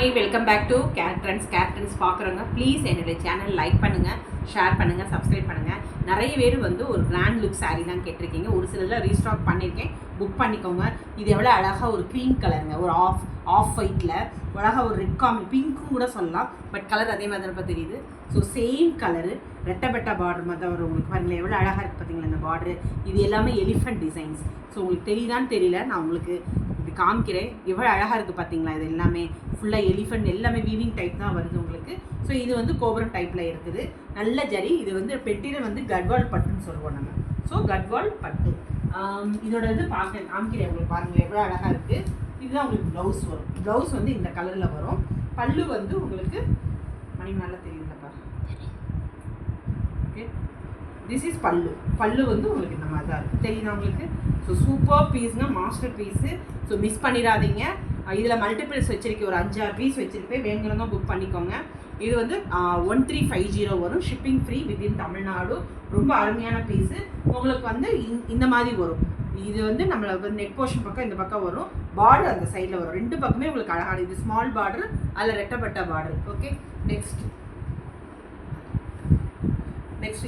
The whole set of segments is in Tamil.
Welcome back to Care Trends பார்க்குறவங்க ப்ளீஸ் என்னுடைய சேனல் லைக் பண்ணுங்கள், ஷேர் பண்ணுங்கள், சப்ஸ்கிரைப் பண்ணுங்கள். நிறைய பேர் வந்து ஒரு கிராண்ட் லுக் சாரீ தான் கேட்டிருக்கீங்க. ஒரு சிலரில் ரீஸ்டாக் பண்ணியிருக்கேன், புக் பண்ணிக்கோங்க. இது எவ்வளோ அழகாக ஒரு க்ரீம் கலருங்க, ஒரு ஆஃப் ஒயிட்டில் அழகாக ஒரு ரெட் பிங்க்கும் கூட சொல்லலாம். பட் கலர் அதே மாதிரி தான் தெரியுது. ஸோ சேம் கலரு, ரெட்டபெட்டா பார்டர் மாதிரி தான் வரும் உங்களுக்கு. பாருங்களேன் எவ்வளோ அழகாக இருக்குது பார்த்தீங்களா இந்த பார்டரு. இது எல்லாமே எலிஃபண்ட் டிசைன்ஸ். ஸோ உங்களுக்கு தெரியுதான்னு தெரியல, நான் உங்களுக்கு இப்படி காமிக்கிறேன். எவ்வளோ அழகாக இருக்குது பார்த்தீங்களா. இது எல்லாமே ஃபுல்லாக எலிஃபண்ட், எல்லாமே வீவிங் டைப் தான் வருது உங்களுக்கு. ஸோ இது வந்து கோபுரம் டைப்பில் இருக்குது, நல்ல ஜரி. இது வந்து பெட்டியில் வந்து கட்வால் பட்டுன்னு சொல்லுவோம் நம்ம. ஸோ கட்வால் பட்டு இதோட இது காமிக்கிறேன் உங்களுக்கு. பாருங்கள் எவ்வளோ அழகாக இருக்குது. இதுதான் உங்களுக்கு ப்ளவுஸ் வரும். ப்ளவுஸ் வந்து இந்த கலரில் வரும். பல்லு வந்து உங்களுக்கு மணி நல்லா தெரியுதுப்பா. ஓகே, திஸ் இஸ் பல்லு வந்து உங்களுக்கு இந்த மாதிரி தான் இருக்குது, தெரியுதா உங்களுக்கு. ஸோ சூப்பர் பீஸ்னா மாஸ்டர் பீஸு. ஸோ மிஸ் பண்ணிடாதீங்க. இதில் மல்டிபிள்ஸ் வச்சுருக்கேன், ஒரு 5-6 பீஸ் வச்சுருப்பேன். வேணுங்கிறவங்க புக் பண்ணிக்கோங்க. இது வந்து 1350 வரும், ஷிப்பிங் ஃப்ரீ வித்தின் தமிழ்நாடு. ரொம்ப அருமையான பீஸு. உங்களுக்கு வந்து இந்த மாதிரி வரும். இது வந்து நம்மளுக்கு வந்து நெக் போர்ஷன் பக்கம் இந்த பக்கம் வரும், பார்டர் அந்த சைடில் வரும். ரெண்டு பக்கமே உங்களுக்கு அழகான, இது ஸ்மால் பார்டர், அதில் ரெட்டப்பட்ட பார்டர். ஓகே, நெக்ஸ்ட்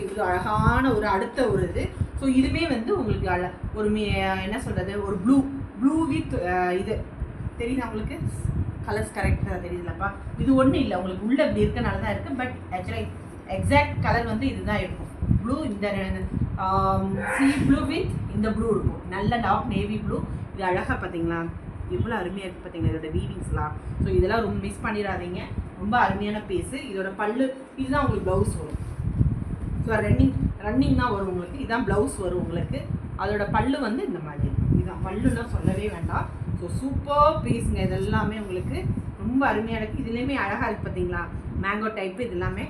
இது அழகான ஒரு அடுத்த ஒரு இது. ஸோ இதுவுமே வந்து உங்களுக்கு ஒரு என்ன சொல்கிறது, ஒரு ப்ளூ வித் இது தெரியுதா உங்களுக்கு. கலர்ஸ் கரெக்டாக தெரியுதுலப்பா. இது ஒன்றும் இல்லை, உங்களுக்கு உள்ளே இப்படி இருக்கனால தான் இருக்குது. பட் ஆக்சுவலாக எக்ஸாக்ட் கலர் வந்து இதுதான் இருக்கும். ப்ளூ, இந்த சி ப்ளூ வித் இந்த ப்ளூ இருக்கும், நல்ல டார்க் நேவி ப்ளூ. இது அழகாக பார்த்தீங்களா, எவ்வளோ அருமையாக இருக்குது பார்த்தீங்களா இதோட வீவிங்ஸ்லாம். ஸோ இதெல்லாம் ரொம்ப மிஸ் பண்ணிடாதீங்க, ரொம்ப அருமையான பீஸு. இதோட பல்லு, இதுதான் உங்களுக்கு ப்ளவுஸ் வரும். ஸோ ரன்னிங் தான் வரும் உங்களுக்கு. இதுதான் ப்ளவுஸ் வரும் உங்களுக்கு. அதோட பல்லு வந்து இந்த மாதிரி இருக்கும். இதுதான் பல்லுலாம் சொல்லவே வேண்டாம். ஸோ சூப்பர் பீஸுங்க. இது எல்லாமே உங்களுக்கு ரொம்ப அருமையாக இருக்குது. இதுலேயுமே அழகாக இருக்குது பார்த்தீங்களா, மேங்கோ டைப்பு. இது எல்லாமே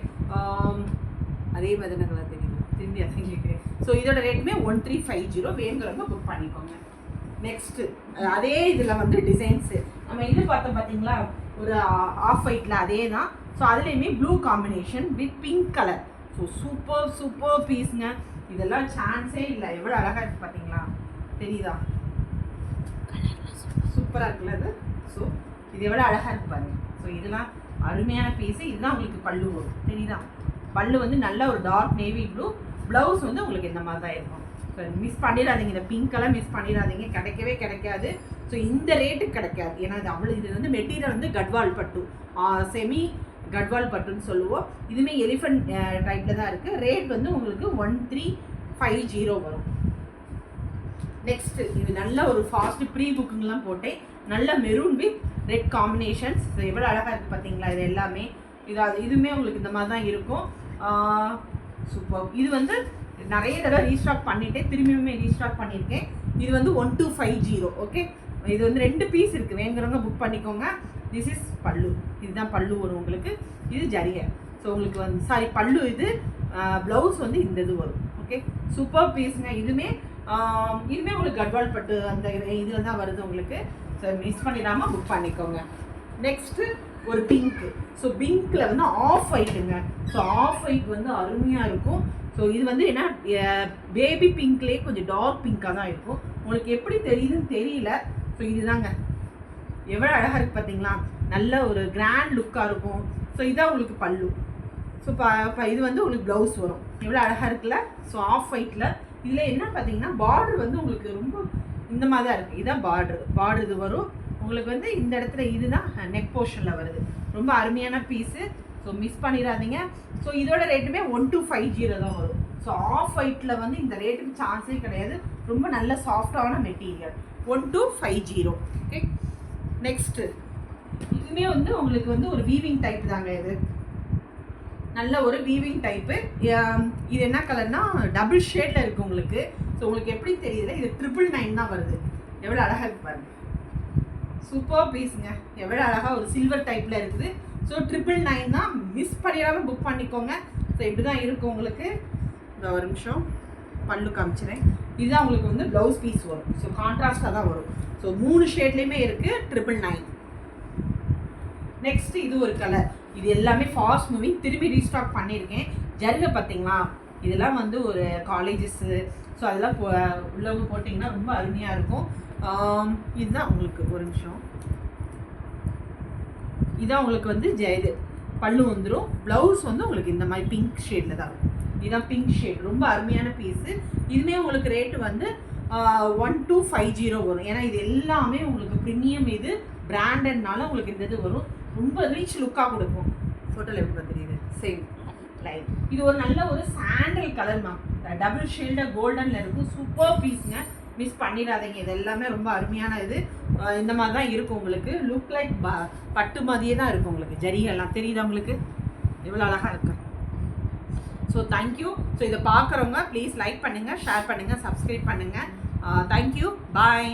அதே மாதிரி தான் கலர் தெரியும், திரும்பி அதான் கேட்குறேன். ஸோ இதோட ரேட்டுமே 1350. வேணுங்கிறவங்க புக் பண்ணிக்கோங்க. நெக்ஸ்ட்டு அதே இதில் வந்து டிசைன்ஸு நம்ம இது பார்த்தோம் பார்த்தீங்களா, ஒரு ஆஃப் ஒயிட்டில் அதே தான். ஸோ அதுலேயுமே blue combination with pink colour. So super பீஸுங்க. இதெல்லாம் சான்ஸே இல்லை. எவ்வளோ அழகாக இருக்குது பார்த்தீங்களா, தெரியுதா, சூப்பராக இருக்குல்ல இது. ஸோ இது எவ்வளோ அழகாக இருக்குது பாருங்கள். ஸோ இதெல்லாம் அருமையான பீஸு. இதுதான் உங்களுக்கு பல்லு வரும், தெரியுதா. பல்லு வந்து நல்ல ஒரு டார்க் நேவி ப்ளூ. ப்ளவுஸ் வந்து உங்களுக்கு இந்த மாதிரி தான் இருக்கும். ஸோ மிஸ் பண்ணிடாதீங்க, இந்த பிங்க்கெல்லாம் மிஸ் பண்ணிடாதீங்க, கிடைக்காது. ஸோ இந்த ரேட்டுக்கு கிடைக்காது. ஏன்னா இது வந்து மெட்டீரியல் வந்து கட்வால் பட்டு, செமி கட்வால் பட்டுன்னு சொல்லுவோம். இதுவுமே எலிஃபண்ட் டைப்பில் தான் இருக்குது. ரேட் வந்து உங்களுக்கு 1350 வரும். நெக்ஸ்ட்டு இது நல்ல ஒரு ஃபாஸ்ட்டு ப்ரீ புக்கிங்லாம் போட்டேன். நல்ல மெரூன் வித் ரெட் காம்பினேஷன்ஸ். எவ்வளோ அழகாக இருக்குது பார்த்தீங்களா. இது எல்லாமே இதுவுமே உங்களுக்கு இந்த மாதிரி தான் இருக்கும். சூப்பர். இது வந்து நிறைய தடவை ரீஸ்டாக் பண்ணிவிட்டேன், திரும்பியுமே ரீஸ்டாக் பண்ணியிருக்கேன். இது வந்து 1250. ஓகே, இது வந்து 2 பீஸ் இருக்குது, வேணுங்கிறவங்க புக் பண்ணிக்கோங்க. திஸ் இஸ் பல்லு. இதுதான் பல்லு வரும் உங்களுக்கு. இது ஜரிகை. ஸோ உங்களுக்கு வந்து பல்லு இது, ப்ளவுஸ் வந்து இந்த இது வரும். ஓகே, சூப்பர் பீஸுங்க. இதுவுமே உங்களுக்கு கட்வால் பட்டு அந்த இதில் தான் வருது உங்களுக்கு. ஸோ மிஸ் பண்ணிடாமல் புக் பண்ணிக்கோங்க. நெக்ஸ்ட்டு ஒரு பிங்க்கு. ஸோ பிங்க்கில் வந்து ஆஃப் ஒயிட்டுங்க. ஸோ ஆஃப் ஒயிட் வந்து அருமையாக இருக்கும். ஸோ இது வந்து என்ன, பேபி பிங்க்லேயே கொஞ்சம் டார்க் பிங்காக தான் இருக்கும். உங்களுக்கு எப்படி தெரியுதுன்னு தெரியல. ஸோ இதுதாங்க எவ்வளோ அழகாக இருக்குது பார்த்தீங்களா, நல்ல ஒரு கிராண்ட் லுக்காக இருக்கும். ஸோ இதான் உங்களுக்கு பல்லு. ஸோ இது வந்து உங்களுக்கு ப்ளவுஸ் வரும். எவ்வளோ அழகாக இருக்குல்ல. ஸோ ஆஃப் ஒயிட்டில் இதில் என்ன பார்த்தீங்கன்னா, பார்டர் வந்து உங்களுக்கு ரொம்ப இந்த மாதிரி தான் இருக்குது. இதுதான் பார்டர் இது வரும் உங்களுக்கு வந்து இந்த இடத்துல. இதுதான் நெக் போர்ஷனில் வருது. ரொம்ப அருமையான பீஸு. ஸோ மிஸ் பண்ணிடாதீங்க. ஸோ இதோட ரேட்டுமே 1250 தான் வரும். ஸோ ஆஃப் ஒயிட்டில் வந்து இந்த ரேட்டுக்கு சான்ஸே கிடையாது. ரொம்ப நல்ல சாஃப்டான மெட்டீரியல். 1250. ஓகே, நெக்ஸ்ட்டு இதுவுமே வந்து உங்களுக்கு வந்து ஒரு வீவிங் டைப் தாங்க. இது நல்ல ஒரு வீவிங் டைப்பு. இது என்ன கலர்னா டபுள் ஷேடில் இருக்குது உங்களுக்கு. ஸோ உங்களுக்கு எப்படி தெரியுதுல, இது 999 தான் வருது. எவ்வளோ அழகாக இருக்கு பாருங்க. சூப்பர் பீஸுங்க. எவ்வளோ அழகாக ஒரு சில்வர் டைப்பில் இருக்குது. ஸோ 999 தான், மிஸ் பண்ணிடாமல் புக் பண்ணிக்கோங்க. ஸோ இப்படி தான் இருக்கும் உங்களுக்கு. இந்த ஒரு நிமிஷம் பல்லு காமிச்சிறேன். இதுதான் உங்களுக்கு வந்து ப்ளவுஸ் பீஸ் வரும். ஸோ கான்ட்ராஸ்டாக தான் வரும். ஸோ 3 ஷேட்லேயுமே இருக்குது, 999. நெக்ஸ்ட் இது ஒரு கலர். இது எல்லாமே ஃபாஸ்ட் மூவிங், திரும்பி ரீஸ்டாக் பண்ணியிருக்கேன். ஜரிகை பார்த்தீங்களா, இதெல்லாம் வந்து ஒரு காலேஜஸ்ஸு, ஸோ அதெல்லாம் உள்ளவங்க போட்டிங்கன்னா ரொம்ப அருமையாக இருக்கும். இதுதான் உங்களுக்கு ஒரு நிமிஷம் இதான் உங்களுக்கு வந்து இது பல்லு வந்துடும். ப்ளவுஸ் வந்து உங்களுக்கு இந்த மாதிரி பிங்க் ஷேடில் தான் இருக்கும். இதுதான் பிங்க் ஷேட், ரொம்ப அருமையான பீஸு. இதுவுமே உங்களுக்கு ரேட்டு வந்து 1250 வரும். ஏன்னா இது எல்லாமே உங்களுக்கு ப்ரீமியம், இது பிராண்டட்னால உங்களுக்கு இந்த இது வரும். ரொம்ப ரீச் லுக்காக கொடுக்கும். ஃபோட்டோவில் எப்படி தெரியுது, சேம் லைட். இது ஒரு நல்ல ஒரு சாண்டல் கலர் மேம், டபுள் ஷேல்டாக கோல்டனில் இருக்கும். சூப்பர் பீஸுங்க, மிஸ் பண்ணிடாதீங்க. இது எல்லாமே ரொம்ப அருமையான இது. இந்த மாதிரி தான் இருக்கும் உங்களுக்கு. லுக் லைக் பட்டு மாதிரியே தான் இருக்கும் உங்களுக்கு. ஜரிகெல்லாம் தெரியுதா உங்களுக்கு எவ்வளோ அழகாக இருக்கு. So thank you. ஸோ இதை பார்க்குறவங்க ப்ளீஸ் லைக் பண்ணுங்கள், ஷேர் பண்ணுங்கள், சப்ஸ்கிரைப் பண்ணுங்கள். தேங்க்யூ, பாய்.